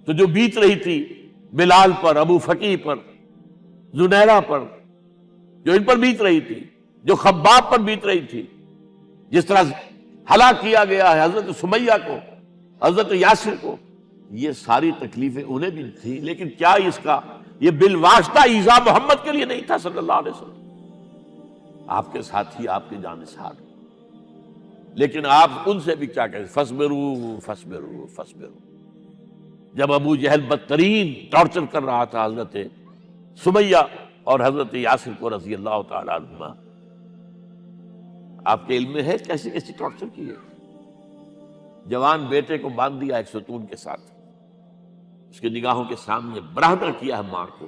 تو جو بیت رہی تھی بلال پر، ابو فقیہ پر، زنیرہ پر، جو ان پر بیت رہی تھی، جو خباب پر بیت رہی تھی، جس طرح ہلاک کیا گیا ہے حضرت سمیہ کو، حضرت یاسر کو، یہ ساری تکلیفیں انہیں بھی تھی، لیکن کیا اس کا یہ بالواسطہ ایذا محمد کے لیے نہیں تھا صلی اللہ علیہ وسلم، آپ کے ساتھی، آپ کے جانثار، لیکن آپ ان سے بھی کیا کہیں، فصبروا فصبروا فصبروا۔ جب ابو جہل بدترین ٹارچر کر رہا تھا حضرت سمیہ اور حضرت یاسر کو رضی اللہ تعالیٰ عنہما، آپ کے علم میں ہے کیسی کیسی ٹارچر کی ہے۔ جوان بیٹے کو باندھ دیا ایک ستون کے ساتھ، اس کے نگاہوں کے سامنے برہنہ کیا ہے ماں کو،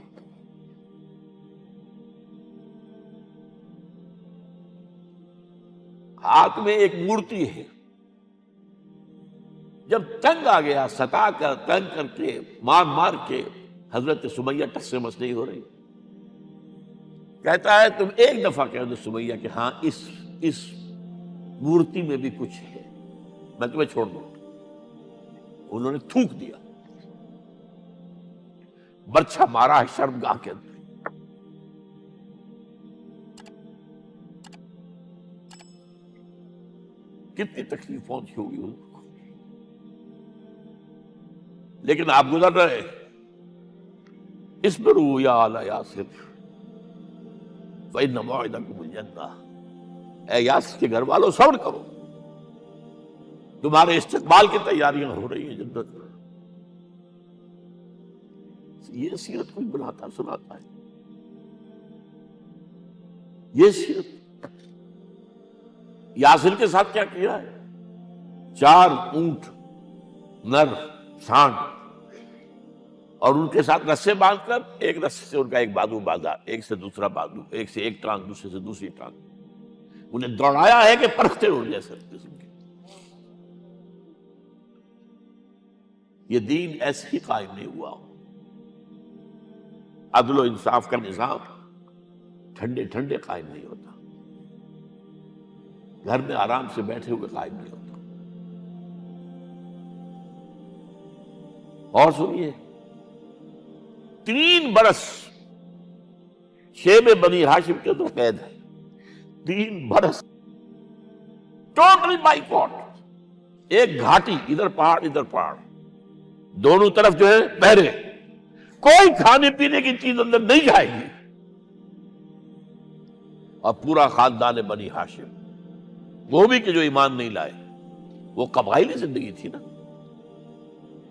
ہاتھ میں ایک مورتی ہے، جب تنگ آ گیا، ستا کر تنگ کر کے مار مار کے حضرت سمیہ ٹس سے مس نہیں ہو رہی، کہتا ہے تم ایک دفعہ کہہ دو سمیہ کہ ہاں اس مورتی میں بھی کچھ ہے، میں تمہیں چھوڑ دوں۔ انہوں نے تھوک دیا، برچھا مارا ہے شرمگاہ کے اندر۔ کتنی تکلیف پہنچی ہوگی ان کو، لیکن آپ گزر رہے، اصبروا یا آل یاسر فإن موعدکم الجنہ، اے یاسر کے گھر والوں صبر کرو، تمہارے استقبال کی تیاریاں ہو رہی ہیں جنت میں۔ یہ سیرت کوئی بناتا سناتا ہے، یہ سیرت۔ یاسر کے ساتھ کیا کیا ہے، 4 اونٹ نر سانڈ، اور ان کے ساتھ رسے باندھ کر ایک رسے سے ان کا ایک بازو باندھا، ایک سے دوسرا بازو، ایک سے ایک ٹانگ، دوسرے سے دوسری ٹانگ، انہیں دوڑایا ہے کہ پرکھتے اڑ جیسے قسم کے۔ یہ دین ایسے ہی قائم نہیں ہوا۔ عدل و انصاف کا نظام ٹھنڈے ٹھنڈے قائم نہیں ہوتا، گھر میں آرام سے بیٹھے ہوئے قائم نہیں ہوتا۔ اور سنیے، 3 برس شیب بنی ہاشم کے تو قید ہے، 3 برس ٹوٹل بائیکاٹ، ایک گھاٹی، ادھر پہاڑ ادھر پہاڑ، دونوں طرف جو ہے پہرے، کوئی کھانے پینے کی چیز اندر نہیں جائے گی، اور پورا خاندان بنی ہاشم، وہ بھی کہ جو ایمان نہیں لائے، وہ قبائلی زندگی تھی نا۔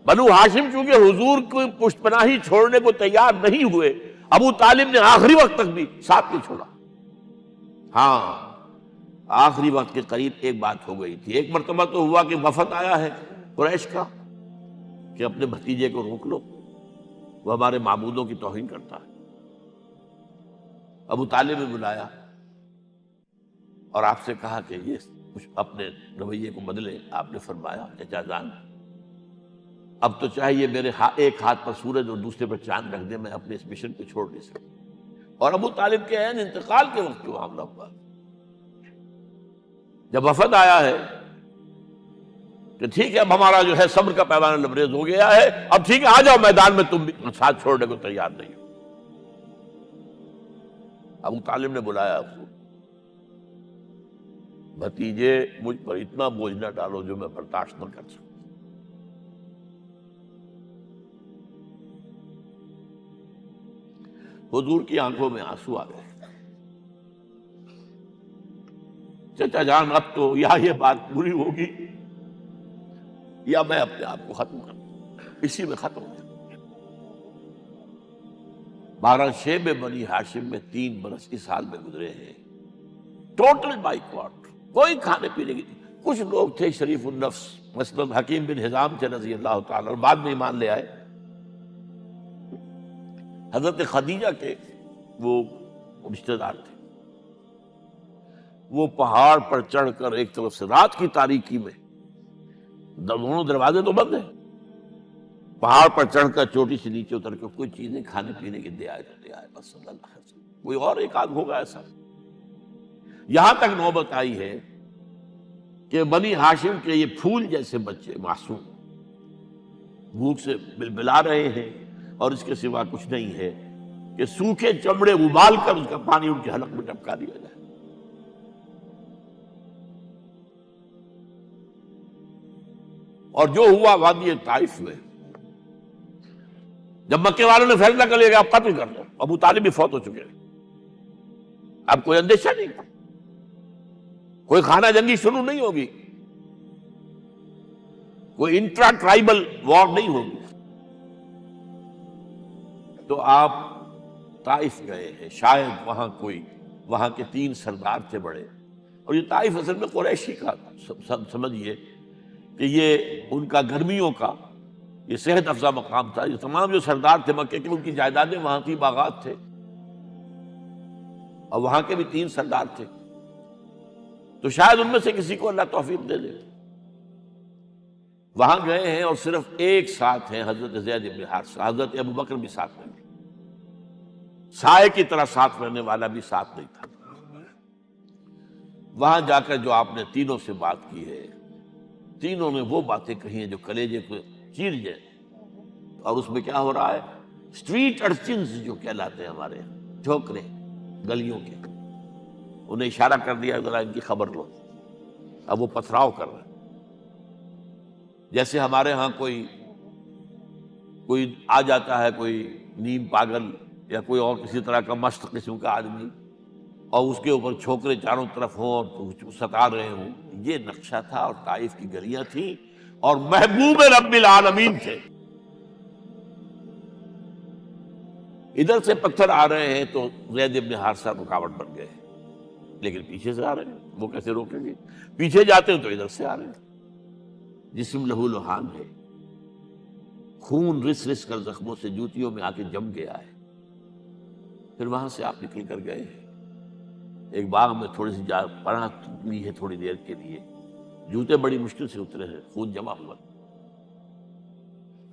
بنو ہاشم چونکہ حضور کو پشت پناہی چھوڑنے کو تیار نہیں ہوئے، ابو طالب نے آخری وقت تک بھی ساتھ نہیں چھوڑا۔ ہاں، آخری وقت کے قریب ایک بات ہو گئی تھی، ایک مرتبہ تو ہوا کہ وفد آیا ہے قریش کا کہ اپنے بھتیجے کو روک لو، وہ ہمارے معبودوں کی توہین کرتا ہے۔ ابو طالب نے بلایا اور آپ سے کہا کہ یہ کچھ اپنے رویے کو بدلے۔ آپ نے فرمایا چچا جان، اب تو چاہیے میرے ایک ہاتھ پر سورج اور دوسرے پر چاند رکھ دے، میں اپنے اس مشن کو چھوڑ نہیں سکتا۔ اور ابو طالب کے عین انتقال کے وقت جو معاملہ ہوا، جب وفد آیا ہے کہ ٹھیک ہے اب ہمارا جو ہے صبر کا پیمانہ لبریز ہو گیا ہے، اب ٹھیک ہے آ جاؤ میدان میں، تم بھی ساتھ چھوڑنے کو تیار نہیں ہو۔ ابو طالب نے بلایا آپ کو، بھتیجے مجھ پر اتنا بوجھ نہ ڈالو جو میں برداشت نہ کر سکوں۔ حضور کی آنکھوں میں آنسو آ گئے۔ چچا جان، اب تو یا یہ بات پوری ہوگی یا میں اپنے آپ کو ختم کر دوں، اسی میں ختم ہو جاؤں۔ 12 شیب بنی ہاشم میں 3 برس اس حال میں گزرے ہیں، ٹوٹل بائیکاٹ، کوئی کھانے پینے کی۔ کچھ لوگ تھے شریف النفس، مثلا حکیم بن حزام تھے رضی اللہ تعالیٰ، اور بعد میں ایمان لے آئے۔ حضرت خدیجہ کے وہ رشتہ دار تھے، وہ پہاڑ پر چڑھ کر ایک طرف سے رات کی تاریکی میں، دونوں دروازے تو بند ہیں، پہاڑ پر چڑھ کر چوٹی سے نیچے اتر کے کوئی چیزیں کھانے پینے کی دے آئے بس صلی اللہ علیہ وسلم۔ کوئی اور ایک آدھ ہوگا ایسا۔ یہاں تک نوبت آئی ہے کہ بنی ہاشم کے یہ پھول جیسے بچے معصوم، بھوک سے بلبلا رہے ہیں، اور اس کے سوا کچھ نہیں ہے کہ سوکھے چمڑے ابال کر اس کا پانی ان کے حلق میں ٹپکا دیا جائے۔ اور جو ہوا وادی طائف میں، جب مکے والوں نے فیصلہ کر لیا کہ آپ قتل کر دو، ابو طالب بھی فوت ہو چکے، اب کوئی اندیشہ نہیں، کوئی خانہ جنگی شروع نہیں ہوگی، کوئی انٹرا ٹرائبل وار نہیں ہوگی، تو آپ طائف گئے ہیں۔ شاید وہاں کے 3 سردار تھے بڑے، اور یہ طائف اصل میں قریشی کا سمجھیے کہ یہ ان کا گرمیوں کا یہ صحت افزا مقام تھا۔ یہ تمام جو سردار تھے مکے کے، ان کی جائیدادیں وہاں تھی، باغات تھے، اور وہاں کے بھی 3 سردار تھے، تو شاید ان میں سے کسی کو اللہ توفیق دے دے۔ وہاں گئے ہیں اور صرف ایک ساتھ ہیں، حضرت زید بن حارثہ، حضرت ابوبکر بھی ساتھ نہیں، سائے کی طرح ساتھ رہنے والا بھی ساتھ نہیں تھا۔ وہاں جا کر جو آپ نے تینوں سے بات کی ہے، تینوں نے وہ باتیں کہی ہیں جو کلیجے کو چیر جائے، اور اس میں کیا ہو رہا ہے؟ اسٹریٹ ارچنز جو کہلاتے ہیں ہمارے ٹھوکرے گلیوں کے، انہیں اشارہ کر دیا ذرا ان کی خبر لو، اب وہ پتھراؤ کر رہے ہیں۔ جیسے ہمارے ہاں کوئی آ جاتا ہے، کوئی نیم پاگل یا کوئی اور کسی طرح کا مست قسم کا آدمی، اور اس کے اوپر چھوکرے چاروں طرف ہوں اور ستا رہے ہوں، یہ نقشہ تھا، اور طائف کی گلیاں تھیں، اور محبوب رب العالمین تھے۔ ادھر سے پتھر آ رہے ہیں تو زید بن حارثہ رکاوٹ بن گئے، لیکن پیچھے سے آ رہے ہیں، وہ کیسے روکیں گے؟ پیچھے جاتے ہیں تو ادھر سے آ رہے ہیں۔ جسم لہو لہان ہے، خون رس رس کر زخموں سے جوتیوں میں آ کے جم گیا ہے۔ پھر وہاں سے آپ نکل کر گئے ہیں، ایک باغ میں تھوڑی سی پناہ لی ہے تھوڑی دیر کے لیے، جوتے بڑی مشکل سے اترے ہیں، خون جمع ہوا،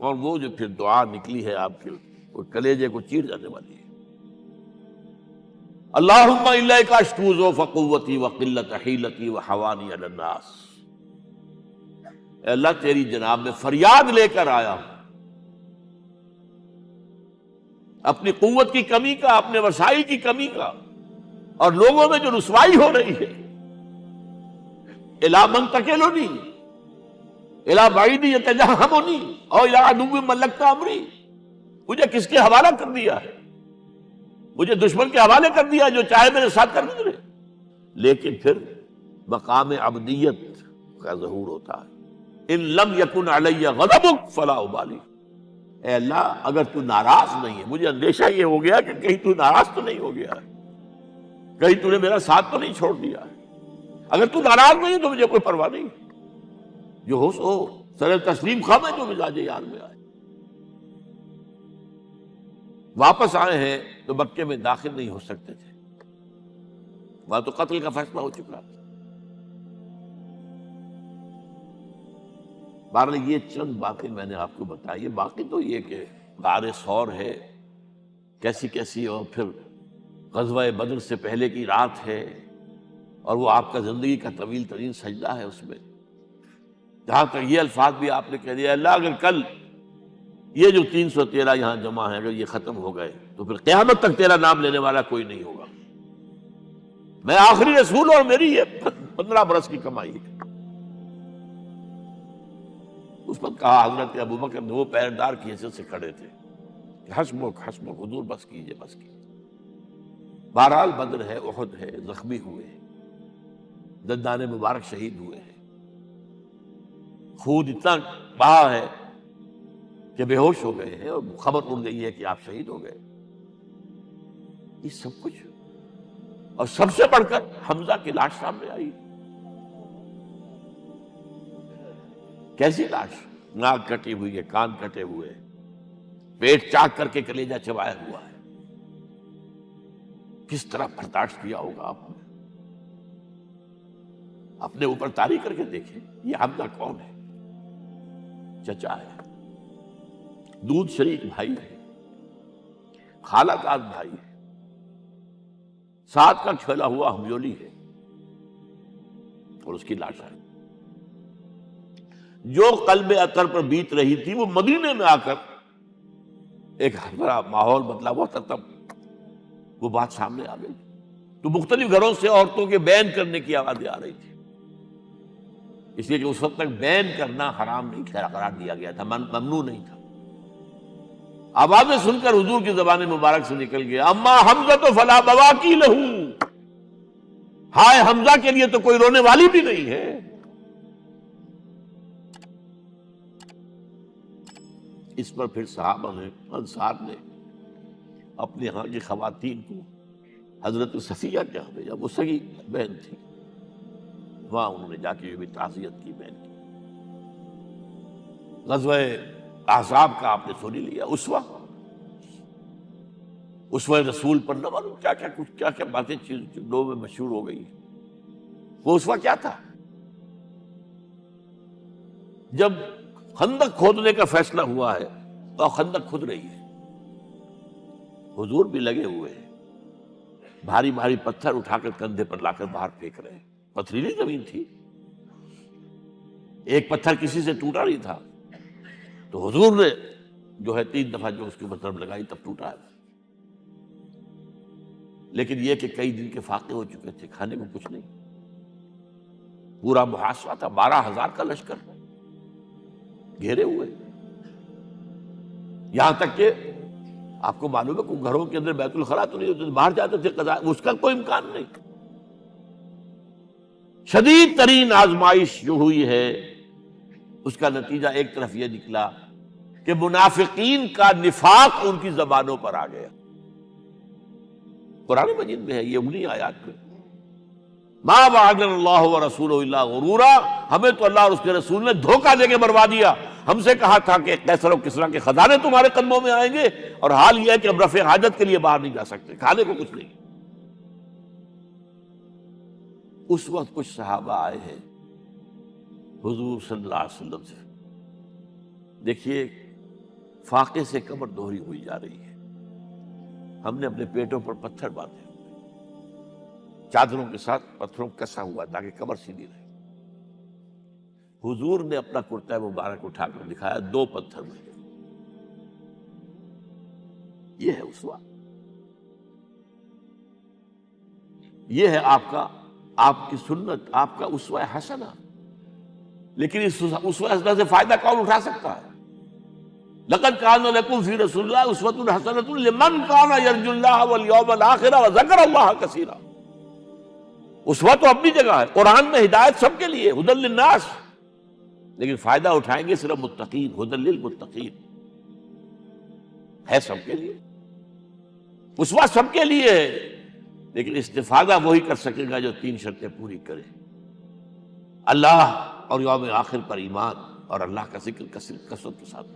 اور وہ جو پھر دعا نکلی ہے آپ کے، وہ کلیجے کو چیر جانے والی ہے۔ اللہم الیک اشکو ضعف قوتی وقلت حیلتی وحوانی علی الناس، اے اللہ تیری جناب میں فریاد لے کر آیا ہوں، اپنی قوت کی کمی کا، اپنے وسائل کی کمی کا، اور لوگوں میں جو رسوائی ہو رہی ہے، الی من تکلنی الی بعید یتجہمنی او الی عدو ملکت امری، مجھے کس کے حوالہ کر دیا ہے؟ مجھے دشمن کے حوالے کر دیا جو چاہے میرے ساتھ کر گزرے۔ لیکن پھر مقام عبدیت کا ظہور ہوتا ہے، ان لم یکن علی غضبک فلا ابالی، اے اللہ اگر تو ناراض نہیں ہے، مجھے اندیشہ یہ ہو گیا کہ کہیں تو ناراض تو نہیں ہو گیا ہے، کہیں تو نے میرا ساتھ تو نہیں چھوڑ دیا ہے۔ اگر تو ناراض نہیں ہے تو مجھے کوئی پرواہ نہیں، جو ہو سو سر تسلیم خواہ میں جو مزاج یار میں آئے۔ واپس آئے ہیں تو مکے میں داخل نہیں ہو سکتے تھے، وہاں تو قتل کا فیصلہ ہو چکا تھا۔ بہرحال یہ چند باتیں میں نے آپ کو بتائی، باقی تو یہ کہ غار ثور ہے کیسی کیسی، اور پھر غزوہ بدر سے پہلے کی رات ہے، اور وہ آپ کا زندگی کا طویل ترین سجدہ ہے۔ اس میں جہاں تک یہ الفاظ بھی آپ نے کہہ دیا، اللہ اگر کل یہ جو 313 یہاں جمع ہے اگر یہ ختم ہو گئے تو پھر قیامت تک تیرا نام لینے والا کوئی نہیں ہوگا، میں آخری رسول ہوں، اور میری یہ 15 برس کی کمائی ہے۔ اس وقت کہا حضرت ابوبکر نے، وہ پہرےدار کی حیثیت سے کھڑے تھے، کہ حسبک حسبک حضور بس کیجئے بس کیجئے۔ بہرحال بدر ہے، احد ہے، زخمی ہوئے ہیں، دندان مبارک شہید ہوئے ہیں، خون اتنا بہا ہے کہ بے ہوش ہو گئے ہیں، اور خبر اڑ گئی ہے کہ آپ شہید ہو گئے۔ یہ سب کچھ، اور سب سے بڑھ کر حمزہ کی لاش سامنے آئی، کیسی لاش؟ ناک کٹی ہوئی ہے، کان کٹے ہوئے ہیں، پیٹ چاک کر کے کلیجہ چبایا ہوا ہے، کس طرح برداشت کیا ہوگا آپ نے؟ اپنے اوپر تاری کر کے دیکھیں، یہ حمزہ کون ہے؟ چچا ہے، دودھ شریک بھائی ہے، خالہ داد بھائی ہے، ساتھ کا کھیلا ہوا ہمجولی ہے، اور اس کی لاش ہے۔ جو قلب اطہر پر بیت رہی تھی وہ مدینے میں آ کر ایک بڑا ماحول بدلا ہوا تھا، تب وہ بات سامنے آ گئی. تو مختلف گھروں سے عورتوں کے بین کرنے کی آوازیں آ رہی تھی، اس لیے کہ اس وقت تک بین کرنا حرام نہیں قرار دیا گیا تھا، ممنوع نہیں تھا. آوازیں سن کر حضور کی زبان مبارک سے نکل گیا اما حمزہ تو فلا بواکی لہو، ہائے حمزہ کے لیے تو کوئی رونے والی بھی نہیں ہے. اس پر پھر صحابہ نے، انصار نے اپنے ہاں کی خواتین کو حضرت صفیہ کے ہاں بھیجا، وہ سگی بہن تھی، وہاں انہوں نے جا کے بھی تعزیت کی بہن کی. غزوہ احزاب کا آپ نے سن ہی لیا، اسوہ رسول پر نہ معلوم کیا کیا باتیں لوگوں میں مشہور ہو گئی. وہ اسوہ کیا تھا؟ جب خندق کھودنے کا فیصلہ ہوا ہے تو خندق کھود رہی ہے، حضور بھی لگے ہوئے ہیں، بھاری بھاری پتھر اٹھا کر کندھے پر لا کر باہر پھینک رہے ہیں. پتھریلی زمین تھی، ایک پتھر کسی سے ٹوٹا نہیں تھا، تو حضور نے جو ہے 3 دفعہ جو اس کے اوپر ضرب لگائی تب ٹوٹا ہے. لیکن یہ کہ کئی دن کے فاقے ہو چکے تھے، کھانے کو کچھ نہیں، پورا محاصرہ تھا، 12,000 کا لشکر گھیرے ہوئے. یہاں تک کہ آپ کو معلوم ہے کہ گھروں کے اندر بیت الخلا تو نہیں ہوتے، باہر جاتے تھے قضاء، اس کا کوئی امکان نہیں. شدید ترین آزمائش جو ہوئی ہے اس کا نتیجہ ایک طرف یہ نکلا کہ منافقین کا نفاق ان کی زبانوں پر آ گیا. قرآن مجید میں ہے یہ انہی آیات میں، ما وعدنا اللہ ورسولہ الا غرورا، ہمیں تو اللہ اور اس کے رسول نے دھوکہ دے کے مروا دیا. ہم سے کہا تھا کہ قیصر و کسریٰ کے خزانے تمہارے قدموں میں آئیں گے، اور حال یہ ہے کہ اب رفع حاجت کے لیے باہر نہیں جا سکتے، کھانے کو کچھ نہیں. اس وقت کچھ صحابہ آئے ہیں حضور صلی اللہ علیہ وسلم سے، دیکھیے فاقے سے کمر دوہری ہوئی جا رہی ہے، ہم نے اپنے پیٹوں پر پتھر باندھے، چادروں کے ساتھ پتھروں کسا ہوا تاکہ کمر سیدھی رہے. حضور نے اپنا کرتا مبارک اٹھا کر دکھایا، 2 پتھر میں. یہ ہے اسوہ، یہ ہے آپ کی سنت، آپ کا اسوہ حسنہ. لیکن اس اسوہ حسنہ سے فائدہ کون اٹھا سکتا ہے؟ لقد کان لکم فی رسول اللہ اسوۃ حسنۃ لمن کان یرجو اللہ والیوم الآخر وذکر اللہ کثیرا. اسوہ تو اپنی جگہ ہے، قرآن میں ہدایت سب کے لیے، ھدی للناس، لیکن فائدہ اٹھائیں گے صرف متقین، ھدی للمتقین ہے سب کے لیے. اسوہ سب کے لیے ہے، لیکن استفادہ وہی کر سکے گا جو 3 شرطیں پوری کرے: اللہ اور یوم آخر پر ایمان، اور اللہ کا ذکر کثرت کے ساتھ.